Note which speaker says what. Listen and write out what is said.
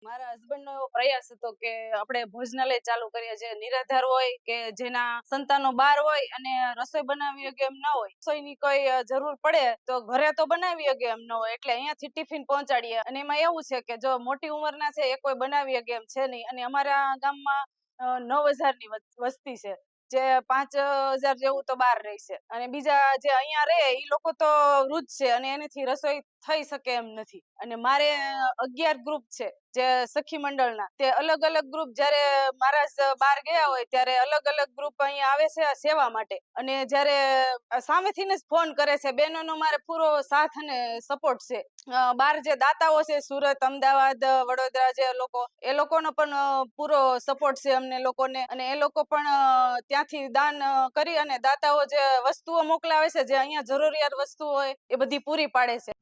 Speaker 1: મારા હસબન્ડ નો એવો પ્રયાસ હતો કે આપણે ભોજનાલય ચાલુ કરીએ, જે નિરાધાર હોય કે જેના સંતાનો બહાર હોય અને રસોઈ બનાવી શકે એમ ના હોય, રસોઈની કોઈ જરૂર પડે તો ઘરે તો બનાવી શકે એમ ન હોય, એટલે અહીંયાથી ટિફિન પહોંચાડીએ. અને એમાં એવું છે કે જો મોટી ઉંમરના છે એ કોઈ બનાવી શકે એમ છે નહીં, અને અમારા ગામમાં 9,000ની વસ્તી છે, જે 5,000 જેવું તો બહાર રહેશે, અને બીજા જે અહીંયા રહે એ લોકો તો વૃદ્ધ છે અને એનાથી રસોઈ થઈ શકે એમ નથી. અને મારે 11 ગ્રુપ છે જે સખી મંડળના, તે અલગ અલગ ગ્રુપ જ્યારે મહારાજ બહાર ગયા હોય ત્યારે અલગ અલગ ગ્રુપ અહીંયા આવે છે સેવા માટે, અને જ્યારે સામેથી જ ફોન કરે છે. બહેનોનો મારે પૂરો સાથ અને સપોર્ટ છે. બહાર જે દાતાઓ છે, સુરત, અમદાવાદ, વડોદરા, જે લોકો, એ લોકોનો પણ પૂરો સપોર્ટ છે અમને લોકોને, અને એ લોકો પણ ત્યાંથી દાન કરી અને દાતાઓ જે વસ્તુઓ મોકલાવે છે, જે અહીંયા જરૂરિયાત વસ્તુઓ હોય એ બધી પૂરી પાડે છે.